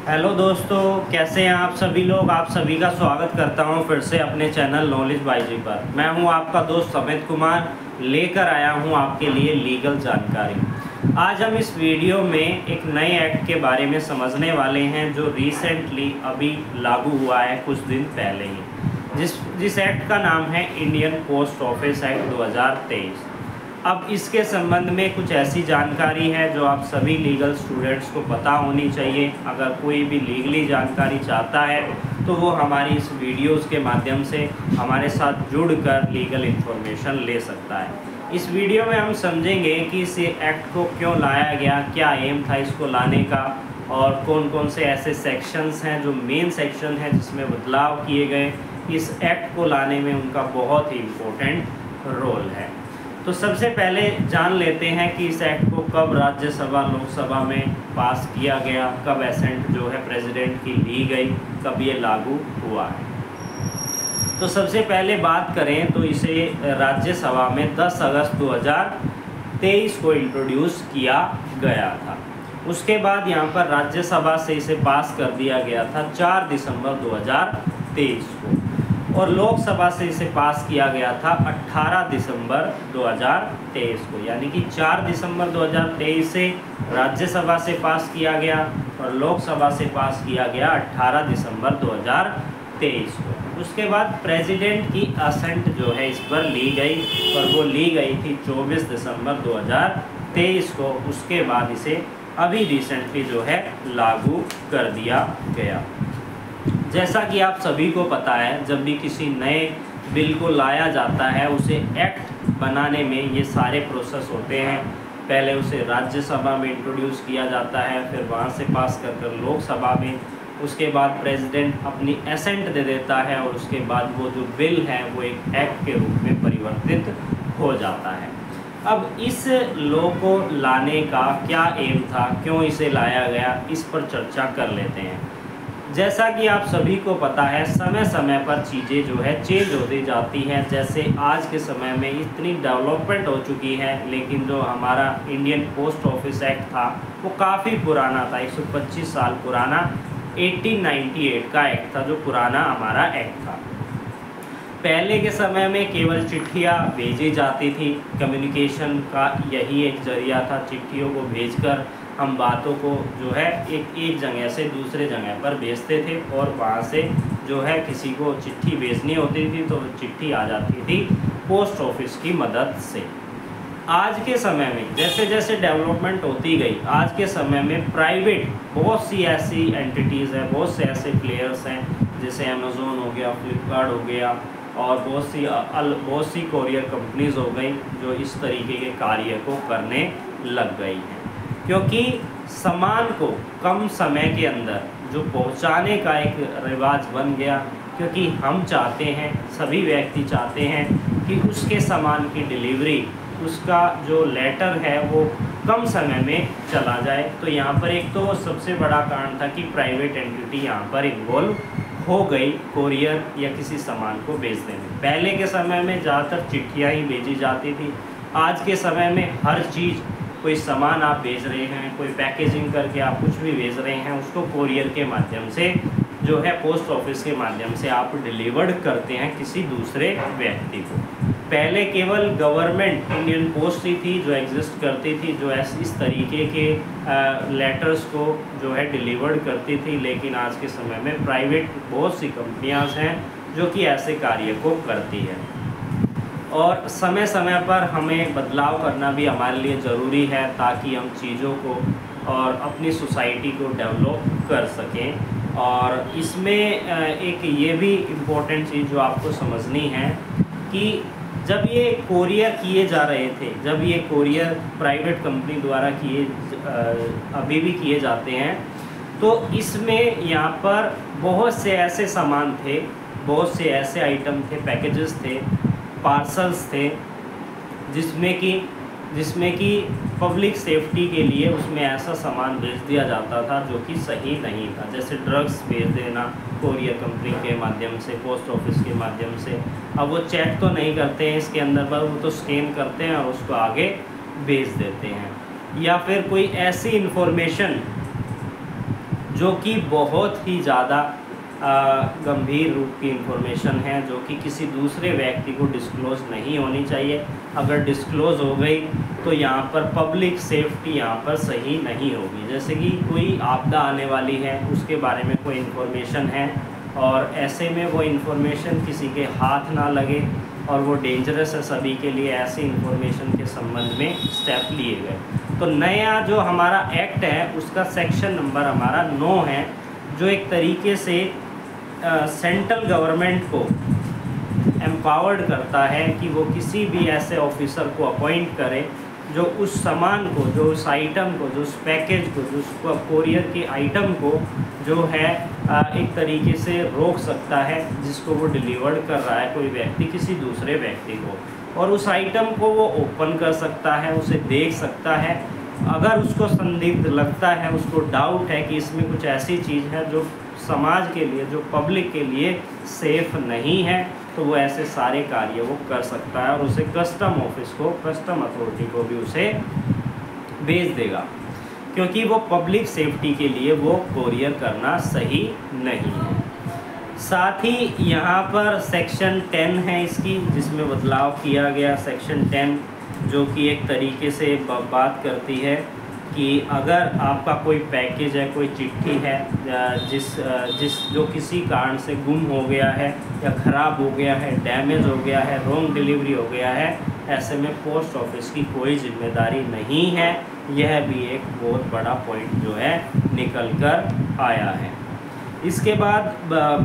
Hello दोस्तों, कैसे हैं आप सभी लोग। आप सभी का स्वागत करता हूं फिर से अपने चैनल नॉलेज बाईजी पर। मैं हूं आपका दोस्त अमित कुमार, लेकर आया हूं आपके लिए लीगल जानकारी। आज हम इस वीडियो में एक नए एक्ट के बारे में समझने वाले हैं जो रिसेंटली अभी लागू हुआ है, कुछ दिन पहले ही। जिस एक्ट का नाम है इंडियन पोस्ट ऑफिस एक्ट 2023। अब इसके संबंध में कुछ ऐसी जानकारी है जो आप सभी लीगल स्टूडेंट्स को पता होनी चाहिए। अगर कोई भी लीगली जानकारी चाहता है तो वो हमारी इस वीडियोस के माध्यम से हमारे साथ जुड़कर लीगल इन्फॉर्मेशन ले सकता है। इस वीडियो में हम समझेंगे कि इस एक्ट को क्यों लाया गया, क्या एम था इसको लाने का, और कौन कौन से ऐसे सेक्शंस हैं जो मेन सेक्शन है जिसमें बदलाव किए गए। इस एक्ट को लाने में उनका बहुत ही इम्पोर्टेंट रोल है। तो सबसे पहले जान लेते हैं कि इस एक्ट को कब राज्यसभा लोकसभा में पास किया गया, कब एसेंट जो है प्रेसिडेंट की ली गई, कब ये लागू हुआ है। तो सबसे पहले बात करें तो इसे राज्यसभा में 10 अगस्त 2023 को इंट्रोड्यूस किया गया था। उसके बाद यहाँ पर राज्यसभा से इसे पास कर दिया गया था 4 दिसंबर 2023 को, और लोकसभा से इसे पास किया गया था 18 दिसंबर 2023 को। यानी कि 4 दिसंबर 2023 से राज्यसभा से पास किया गया और लोकसभा से पास किया गया 18 दिसंबर 2023 को। उसके बाद प्रेसिडेंट की असेंट जो है इस पर ली गई, और वो ली गई थी 24 दिसंबर 2023 को। उसके बाद इसे अभी रिसेंटली जो है लागू कर दिया गया। जैसा कि आप सभी को पता है, जब भी किसी नए बिल को लाया जाता है उसे एक्ट बनाने में ये सारे प्रोसेस होते हैं। पहले उसे राज्यसभा में इंट्रोड्यूस किया जाता है, फिर वहाँ से पास कर लोकसभा में, उसके बाद प्रेसिडेंट अपनी एसेंट दे देता है, और उसके बाद वो जो बिल है वो एक एक्ट के रूप में परिवर्तित हो जाता है। अब इस लॉ को लाने का क्या एम था, क्यों इसे लाया गया, इस पर चर्चा कर लेते हैं। जैसा कि आप सभी को पता है, समय समय पर चीज़ें जो है चेंज होती जाती हैं। जैसे आज के समय में इतनी डेवलपमेंट हो चुकी है, लेकिन जो हमारा इंडियन पोस्ट ऑफिस एक्ट था वो काफ़ी पुराना था, 125 साल पुराना 1898 का एक्ट था, जो पुराना हमारा एक्ट था। पहले के समय में केवल चिट्ठियाँ भेजी जाती थी, कम्युनिकेशन का यही एक जरिया था। चिट्ठियों को भेजकर हम बातों को जो है एक जगह से दूसरे जगह पर भेजते थे, और वहाँ से जो है किसी को चिट्ठी भेजनी होती थी तो चिट्ठी आ जाती थी पोस्ट ऑफिस की मदद से। आज के समय में जैसे जैसे डेवलपमेंट होती गई, आज के समय में प्राइवेट बहुत सी ऐसी एंटिटीज़ हैं, बहुत से ऐसे प्लेयर्स हैं, जैसे अमेज़ोन हो गया, फ्लिपकार्ट हो गया, और बहुत सी कोरियर कंपनीज़ हो गई जो इस तरीके के कार्य को करने लग गई हैं। क्योंकि सामान को कम समय के अंदर जो पहुंचाने का एक रिवाज बन गया, क्योंकि हम चाहते हैं, सभी व्यक्ति चाहते हैं कि उसके सामान की डिलीवरी, उसका जो लेटर है वो कम समय में चला जाए। तो यहाँ पर एक तो सबसे बड़ा कारण था कि प्राइवेट एंटिटी यहाँ पर इन्वॉल्व हो गई कोरियर या किसी सामान को भेजने में। पहले के समय में ज़्यादातर चिट्ठियाँ ही भेजी जाती थी। आज के समय में हर चीज़, कोई सामान आप भेज रहे हैं, कोई पैकेजिंग करके आप कुछ भी भेज रहे हैं, उसको कोरियर के माध्यम से जो है पोस्ट ऑफिस के माध्यम से आप डिलीवर्ड करते हैं किसी दूसरे व्यक्ति को। पहले केवल गवर्नमेंट इंडियन पोस्ट ही थी जो एग्जिस्ट करती थी, जो इस तरीके के लेटर्स को जो है डिलीवर्ड करती थी, लेकिन आज के समय में प्राइवेट बहुत सी कंपनियां हैं जो कि ऐसे कार्य को करती है। और समय समय पर हमें बदलाव करना भी हमारे लिए ज़रूरी है, ताकि हम चीज़ों को और अपनी सोसाइटी को डेवलप कर सकें। और इसमें एक ये भी इम्पोर्टेंट चीज़ जो आपको समझनी है कि जब ये कोरियर किए जा रहे थे, जब ये कोरियर प्राइवेट कंपनी द्वारा अभी भी किए जाते हैं, तो इसमें यहाँ पर बहुत से ऐसे सामान थे, बहुत से ऐसे आइटम थे, पैकेजेस थे, पार्सल्स थे, जिसमें कि पब्लिक सेफ्टी के लिए उसमें ऐसा सामान भेज दिया जाता था जो कि सही नहीं था। जैसे ड्रग्स भेज देना कोरियर कंपनी के माध्यम से, पोस्ट ऑफिस के माध्यम से। अब वो चेक तो नहीं करते हैं इसके अंदर, पर वो तो स्कैन करते हैं और उसको आगे भेज देते हैं। या फिर कोई ऐसी इन्फॉर्मेशन जो कि बहुत ही ज़्यादा गंभीर रूप की इंफॉर्मेशन है, जो कि किसी दूसरे व्यक्ति को डिस्क्लोज़ नहीं होनी चाहिए। अगर डिस्क्लोज़ हो गई तो यहाँ पर पब्लिक सेफ्टी यहाँ पर सही नहीं होगी। जैसे कि कोई आपदा आने वाली है, उसके बारे में कोई इन्फॉर्मेशन है और ऐसे में वो इन्फॉर्मेशन किसी के हाथ ना लगे और वो डेंजरस है सभी के लिए, ऐसी इन्फॉर्मेशन के संबंध में स्टेप लिए गए। तो नया जो हमारा एक्ट है उसका सेक्शन नंबर हमारा 9 है, जो एक तरीके से सेंट्रल गवर्नमेंट को एम्पावर्ड करता है कि वो किसी भी ऐसे ऑफिसर को अपॉइंट करे जो उस सामान को, जो उस आइटम को, जो उस पैकेज को, जो उस कोरियर के आइटम को जो है एक तरीके से रोक सकता है, जिसको वो डिलीवर्ड कर रहा है कोई व्यक्ति किसी दूसरे व्यक्ति को, और उस आइटम को वो ओपन कर सकता है, उसे देख सकता है। अगर उसको संदिग्ध लगता है, उसको डाउट है कि इसमें कुछ ऐसी चीज़ है जो समाज के लिए, जो पब्लिक के लिए सेफ़ नहीं है, तो वो ऐसे सारे कार्य वो कर सकता है और उसे कस्टम ऑफिस को, कस्टम अथॉरिटी को भी उसे भेज देगा, क्योंकि वो पब्लिक सेफ्टी के लिए वो कोरियर करना सही नहीं है। साथ ही यहाँ पर सेक्शन 10 है इसकी, जिसमें बदलाव किया गया। सेक्शन 10 जो कि एक तरीके से बात करती है कि अगर आपका कोई पैकेज है, कोई चिट्ठी है, जो किसी कारण से गुम हो गया है या ख़राब हो गया है, डैमेज हो गया है, रॉन्ग डिलीवरी हो गया है, ऐसे में पोस्ट ऑफिस की कोई जिम्मेदारी नहीं है। यह भी एक बहुत बड़ा पॉइंट जो है निकल कर आया है। इसके बाद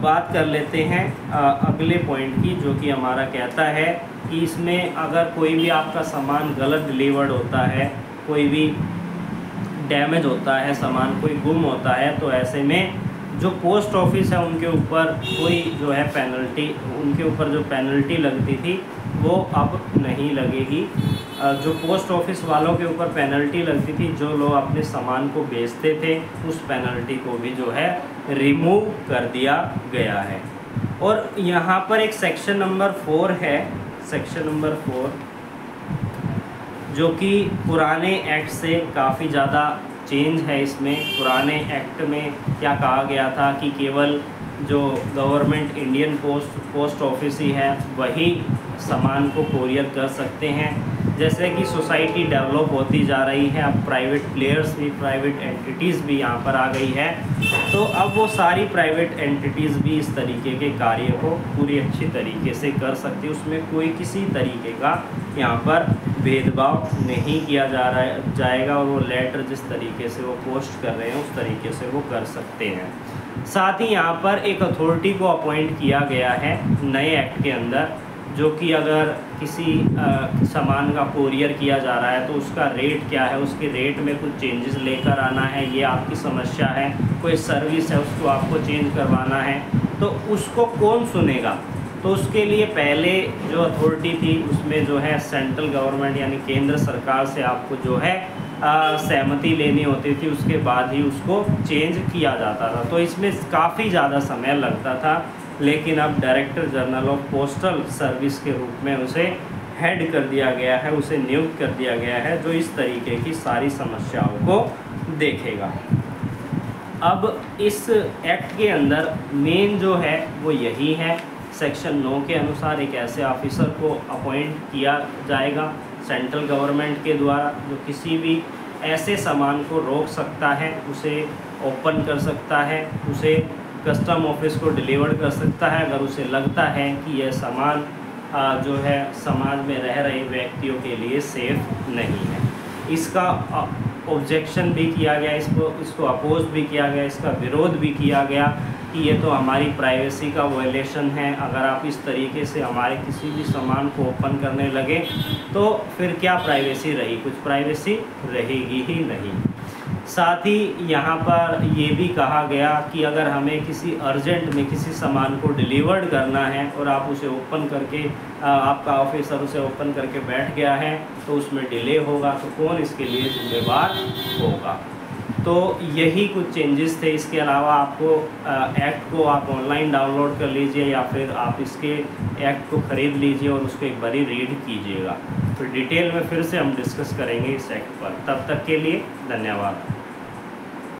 बात कर लेते हैं अगले पॉइंट की, जो कि हमारा कहता है कि इसमें अगर कोई भी आपका सामान गलत डिलीवर्ड होता है, कोई भी डैमेज होता है, सामान कोई गुम होता है, तो ऐसे में जो पोस्ट ऑफिस है उनके ऊपर कोई जो है पेनल्टी, उनके ऊपर जो पेनल्टी लगती थी वो अब नहीं लगेगी। जो पोस्ट ऑफिस वालों के ऊपर पेनल्टी लगती थी, जो लोग अपने सामान को बेचते थे, उस पेनल्टी को भी जो है रिमूव कर दिया गया है। और यहाँ पर एक सेक्शन नंबर 4 है, सेक्शन नंबर 4, जो कि पुराने एक्ट से काफ़ी ज़्यादा चेंज है। इसमें पुराने एक्ट में क्या कहा गया था कि केवल जो गवर्नमेंट इंडियन पोस्ट ऑफिस ही है वही सामान को कोरियर कर सकते हैं। जैसे कि सोसाइटी डेवलप होती जा रही है, अब प्राइवेट प्लेयर्स भी, प्राइवेट एंटिटीज़ भी यहाँ पर आ गई है, तो अब वो सारी प्राइवेट एंटिटीज़ भी इस तरीके के कार्य को पूरी अच्छी तरीके से कर सकती है। उसमें कोई किसी तरीके का यहाँ पर भेदभाव नहीं किया जाएगा और वो लेटर जिस तरीके से वो पोस्ट कर रहे हैं उस तरीके से वो कर सकते हैं। साथ ही यहाँ पर एक अथॉरिटी को अपॉइंट किया गया है नए एक्ट के अंदर, जो कि अगर किसी सामान का कोरियर किया जा रहा है तो उसका रेट क्या है, उसके रेट में कुछ चेंजेस लेकर आना है, ये आपकी समस्या है। कोई सर्विस है उसको आपको चेंज करवाना है, तो उसको कौन सुनेगा? तो उसके लिए पहले जो अथॉरिटी थी उसमें जो है सेंट्रल गवर्नमेंट यानी केंद्र सरकार से आपको जो है सहमति लेनी होती थी, उसके बाद ही उसको चेंज किया जाता था। तो इसमें काफ़ी ज़्यादा समय लगता था, लेकिन अब director general of postal service के रूप में उसे हेड कर दिया गया है, उसे नियुक्त कर दिया गया है, जो इस तरीके की सारी समस्याओं को देखेगा। अब इस एक्ट के अंदर मेन जो है वो यही है, सेक्शन 9 के अनुसार एक ऐसे ऑफिसर को अपॉइंट किया जाएगा सेंट्रल गवर्नमेंट के द्वारा, जो किसी भी ऐसे सामान को रोक सकता है, उसे ओपन कर सकता है, उसे कस्टम ऑफिस को डिलीवर कर सकता है अगर उसे लगता है कि यह सामान जो है समाज में रह रहे व्यक्तियों के लिए सेफ नहीं है। इसका ऑब्जेक्शन भी किया गया, इसको अपोज भी किया गया, इसका विरोध भी किया गया कि ये तो हमारी प्राइवेसी का वायलेशन है। अगर आप इस तरीके से हमारे किसी भी सामान को ओपन करने लगे तो फिर क्या प्राइवेसी रही? कुछ प्राइवेसी रहेगी ही नहीं। साथ ही यहाँ पर ये भी कहा गया कि अगर हमें किसी अर्जेंट में किसी सामान को डिलीवर्ड करना है और आप उसे ओपन करके आपका ऑफिसर उसे ओपन करके बैठ गया है तो उसमें डिले होगा, तो कौन इसके लिए जिम्मेदार होगा? तो यही कुछ चेंजेस थे। इसके अलावा आपको एक्ट को आप ऑनलाइन डाउनलोड कर लीजिए या फिर आप इसके एक्ट को ख़रीद लीजिए और उसको एक बारी रीड कीजिएगा। तो डिटेल में फिर से हम डिस्कस करेंगे इस एक्ट पर। तब तक के लिए धन्यवाद।